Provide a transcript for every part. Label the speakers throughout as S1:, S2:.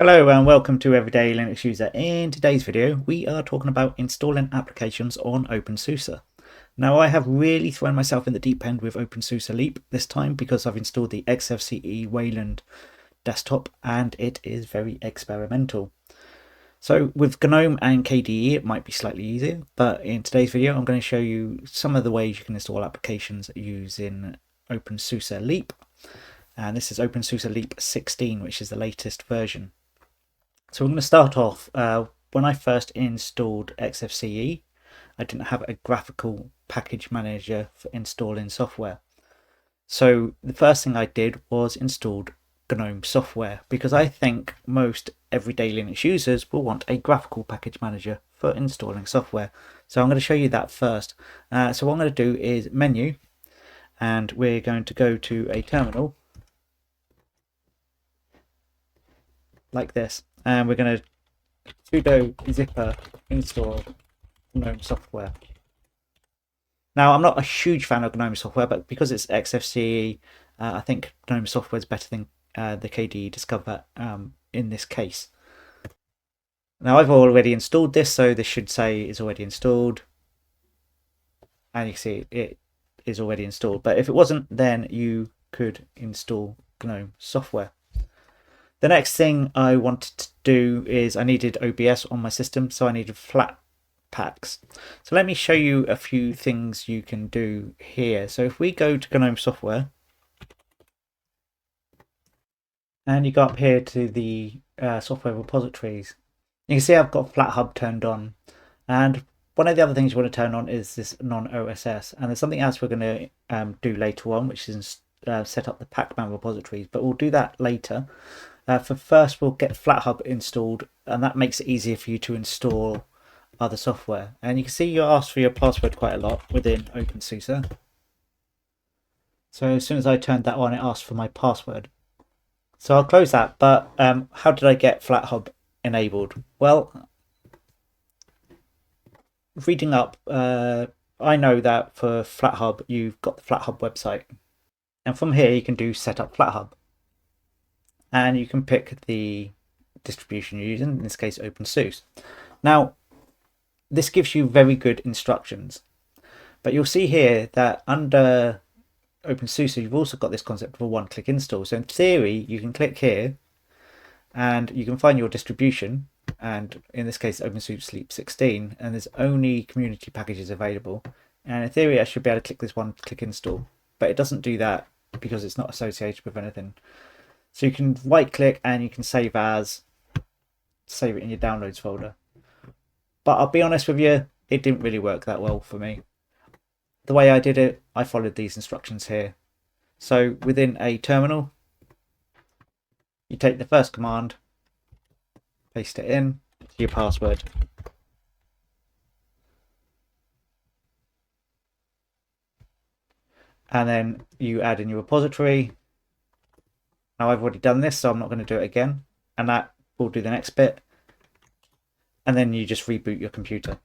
S1: Hello and welcome to Everyday Linux User. In today's video we are talking about installing applications on OpenSUSE. Now I have really thrown myself in the deep end with OpenSUSE Leap this time because I've installed the XFCE Wayland desktop and it is very experimental. So with Gnome and KDE it might be slightly easier, but in today's video I'm going to show you some of the ways you can install applications using OpenSUSE Leap. And this is OpenSUSE Leap 16, which is the latest version. So I'm going to start off, when I first installed XFCE, I didn't have a graphical package manager for installing software. So the first thing I did was installed Gnome software because I think most everyday Linux users will want a graphical package manager for installing software. So I'm going to show you that first. So what I'm going to do is menu, and we're going to go to a terminal like this. And we're going to sudo zypper install Gnome software. Now, I'm not a huge fan of Gnome software, but because it's XFCE, I think Gnome software is better than the KDE Discover in this case. Now, I've already installed this, so this should say it's already installed. And you can see it is already installed. But if it wasn't, then you could install Gnome software. The next thing I wanted to do is I needed OBS on my system, so I needed flatpaks. So let me show you a few things you can do here. So if we go to Gnome software, and you go up here to the software repositories, you can see I've got FlatHub turned on. And one of the other things you want to turn on is this non-OSS. And there's something else we're going to do later on, which is set up the Pac-Man repositories, but we'll do that later. For first, we'll get FlatHub installed, and that makes it easier for you to install other software. And you can see you're asked for your password quite a lot within OpenSUSE. So as soon as I turned that on, it asked for my password. So I'll close that, but how did I get FlatHub enabled? Well, reading up, I know that for FlatHub, you've got the FlatHub website. And from here, you can do Setup FlatHub. And you can pick the distribution you're using, in this case OpenSUSE. Now, this gives you very good instructions, but you'll see here that under OpenSUSE you've also got this concept of a one-click install. So in theory you can click here and you can find your distribution, and in this case OpenSUSE Leap 16, and there's only community packages available, and in theory I should be able to click this one-click install, but it doesn't do that because it's not associated with anything. So you can right click and you can save as, save it in your downloads folder. But I'll be honest with you, it didn't really work that well for me. The way I did it, I followed these instructions here. So within a terminal, you take the first command, paste it in to your password. And then you add in your repository. Now I've already done this, so I'm not going to do it again, and that will do the next bit, and then you just reboot your computer.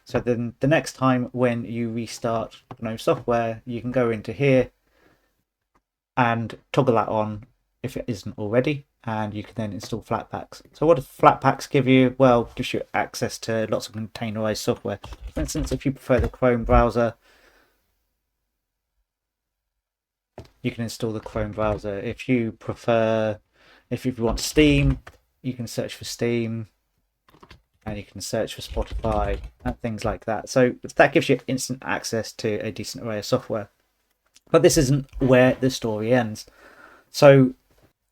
S1: So then the next time when you restart Gnome software, you can go into here and toggle that on if it isn't already, and you can then install Flatpaks. So what do Flatpaks give you? Well, it gives you access to lots of containerized software. For instance, if you prefer the Chrome browser, you can install the Chrome browser. If you prefer, if you want Steam, you can search for Steam, and you can search for Spotify and things like that. So that gives you instant access to a decent array of software. But this isn't where the story ends. So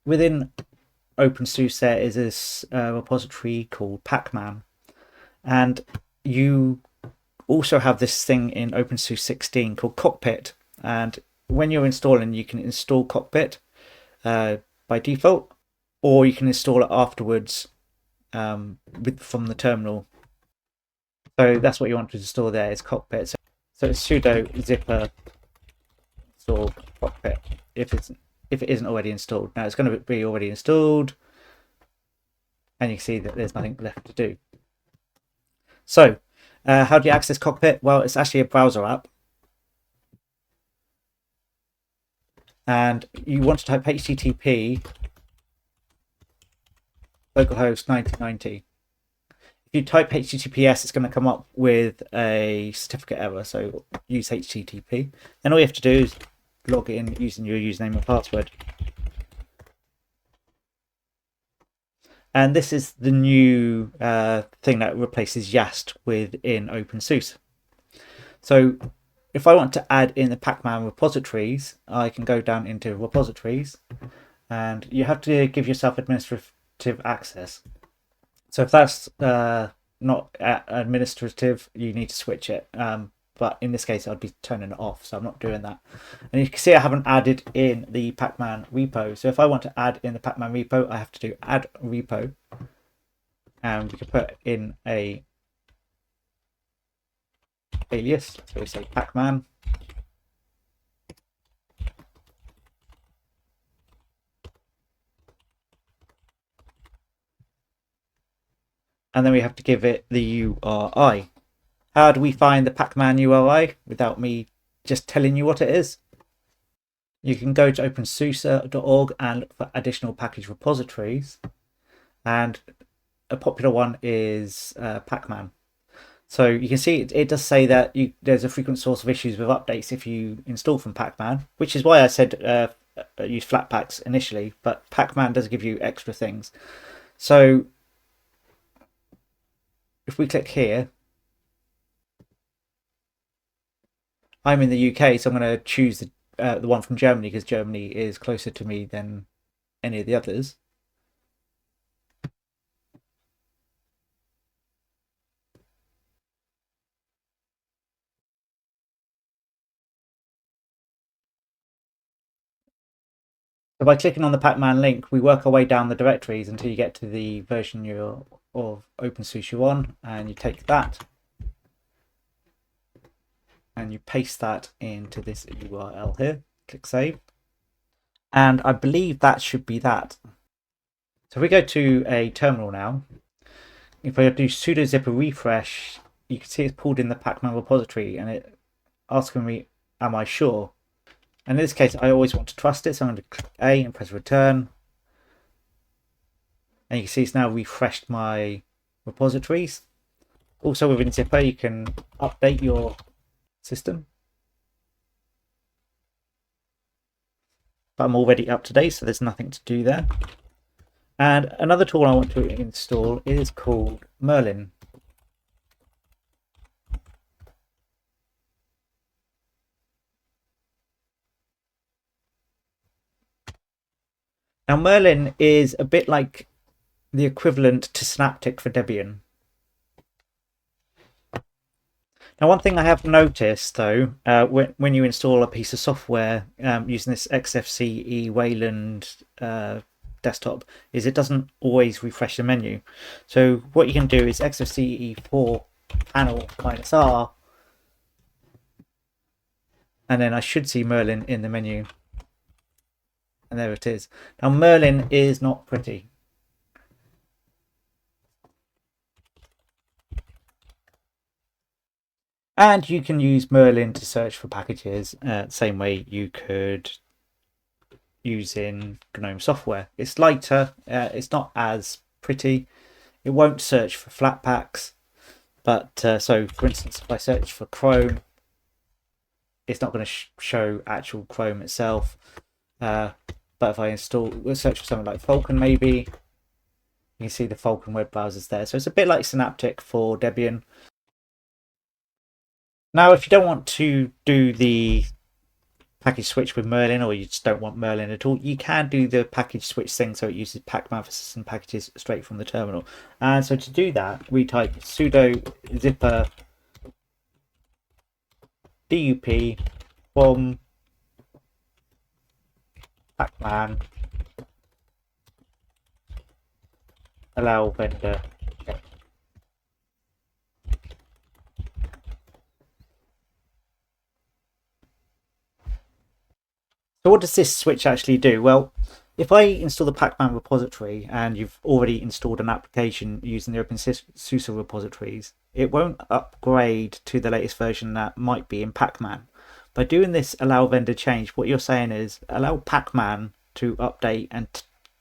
S1: within OpenSUSE there is this repository called Pac-Man, and you also have this thing in OpenSUSE 16 called Cockpit, and when you're installing, you can install Cockpit by default, or you can install it afterwards from the terminal. So that's what you want to install there, is Cockpit. So it's sudo zypper install Cockpit if it isn't already installed. Now it's going to be already installed, and you can see that there's nothing left to do. So how do you access Cockpit? Well, it's actually a browser app. And you want to type HTTP localhost 1990. If you type HTTPS, it's going to come up with a certificate error, so use HTTP. Then all you have to do is log in using your username and password. And this is the new thing that replaces YAST within OpenSUSE. So if I want to add in the Pac-Man repositories, I can go down into repositories, and you have to give yourself administrative access. So if that's not administrative, you need to switch it. But in this case, I'd be turning it off, so I'm not doing that. And you can see I haven't added in the Pac-Man repo. So if I want to add in the Pac-Man repo, I have to do add repo. And we can put in a alias. So we say Pac-Man. And then we have to give it the URI. How do we find the Pac-Man URI without me just telling you what it is? You can go to OpenSUSE.org and look for additional package repositories. And a popular one is Pac-Man. So you can see it does say that there's a frequent source of issues with updates if you install from Pac-Man, which is why I said use Flatpaks initially, but Pac-Man does give you extra things. So if we click here, I'm in the UK, so I'm going to choose the one from Germany because Germany is closer to me than any of the others. So by clicking on the Pac-Man link, we work our way down the directories until you get to the version of OpenSUSE you're on, and you take that and you paste that into this URL here. Click save. And I believe that should be that. So if we go to a terminal now, if I do sudo zypper refresh, you can see it's pulled in the Pac-Man repository and it asking me, am I sure? And in this case, I always want to trust it, so I'm going to click A and press return. And you can see it's now refreshed my repositories. Also within Zypper, you can update your system. But I'm already up to date, so there's nothing to do there. And another tool I want to install is called Merlin. Now Merlin is a bit like the equivalent to Synaptic for Debian. Now one thing I have noticed though, when you install a piece of software using this XFCE Wayland desktop, is it doesn't always refresh the menu. So what you can do is XFCE4 panel -R, and then I should see Merlin in the menu. And there it is. Now Merlin is not pretty. And you can use Merlin to search for packages same way you could use in Gnome software. It's lighter, it's not as pretty. It won't search for flatpaks, but so for instance, if I search for Chrome, it's not going to show actual Chrome itself. But if I search for something like Falcon, maybe you can see the Falcon web browsers there. So it's a bit like Synaptic for Debian. Now, if you don't want to do the package switch with Merlin, or you just don't want Merlin at all, you can do the package switch thing, so it uses Pac-Man for system packages straight from the terminal. And so to do that, we type sudo zypper dup from Pac-Man allow vendor. So what does this switch actually do? Well, if I install the Pac-Man repository and you've already installed an application using the OpenSUSE repositories, it won't upgrade to the latest version that might be in Pac-Man. By doing this allow vendor change, what you're saying is allow Pac-Man to update and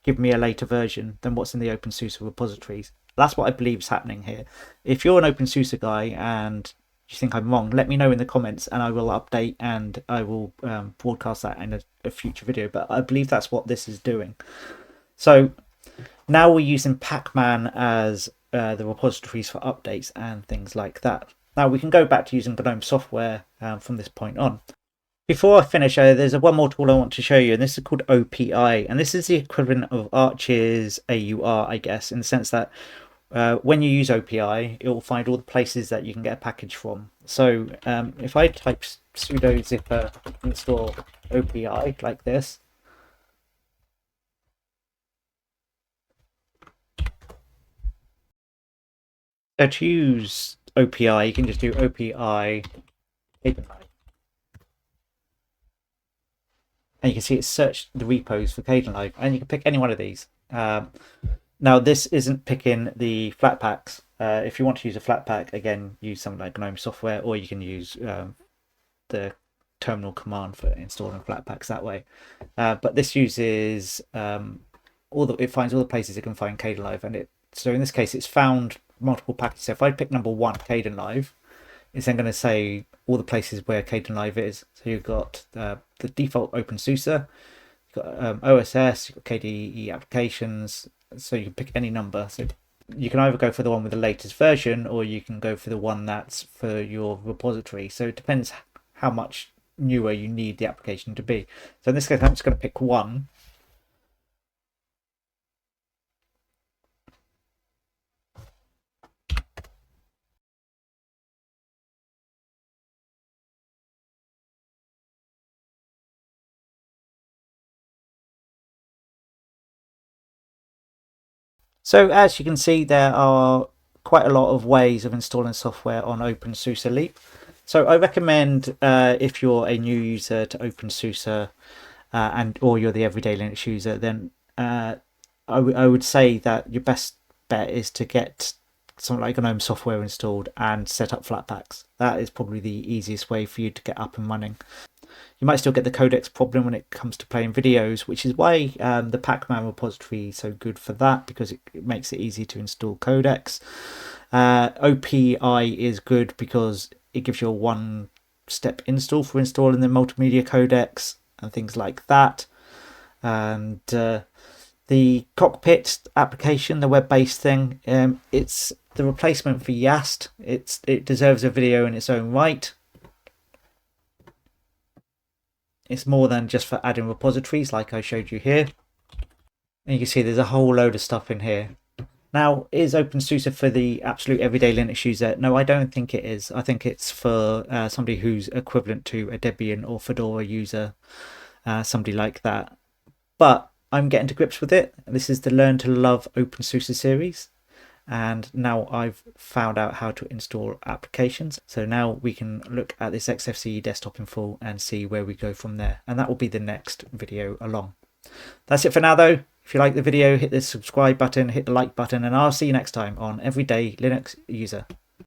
S1: give me a later version than what's in the OpenSUSE repositories. That's what I believe is happening here. If you're an OpenSUSE guy and you think I'm wrong, let me know in the comments and I will update and I will broadcast that in a future video. But I believe that's what this is doing. So now we're using Pac-Man as the repositories for updates and things like that. Now we can go back to using Gnome software from this point on. Before I finish, there's one more tool I want to show you, and this is called OPI, and this is the equivalent of Arch's AUR, I guess, in the sense that when you use OPI, it will find all the places that you can get a package from. So if I type sudo zypper install OPI like this, so to use OPI, you can just do OPI, and you can see it's searched the repos for Kdenlive, and you can pick any one of these. Now this isn't picking the flatpaks. If you want to use a flatpak, again, use something like Gnome software, or you can use the terminal command for installing flatpaks that way. But this uses it finds all the places it can find Kdenlive, and so in this case it's found multiple packages. So if I pick number 1, Kdenlive, it's then going to say all the places where Kdenlive is. So you've got the default OpenSUSE, you've got OSS, you've got KDE applications. So you can pick any number. So you can either go for the one with the latest version, or you can go for the one that's for your repository. So it depends how much newer you need the application to be. So in this case, I'm just going to pick 1. So as you can see, there are quite a lot of ways of installing software on OpenSUSE Leap. So I recommend if you're a new user to OpenSUSE or you're the everyday Linux user, then I would say that your best bet is to get something like Gnome software installed and set up Flatpaks. That is probably the easiest way for you to get up and running. You might still get the codecs problem when it comes to playing videos, which is why the Pac-Man repository is so good for that, because it makes it easy to install codecs. OPI is good because it gives you a one-step install for installing the multimedia codecs and things like that. And the Cockpit application, the web-based thing, it's the replacement for Yast. It deserves a video in its own right. It's more than just for adding repositories like I showed you here. And you can see there's a whole load of stuff in here. Now, is OpenSUSE for the absolute everyday Linux user? No, I don't think it is. I think it's for somebody who's equivalent to a Debian or Fedora user, somebody like that. But I'm getting to grips with it. This is the Learn to Love OpenSUSE series. And now I've found out how to install applications. So now we can look at this XFCE desktop in full and see where we go from there. And that will be the next video along. That's it for now though. If you like the video, hit the subscribe button, hit the like button, and I'll see you next time on Everyday Linux User.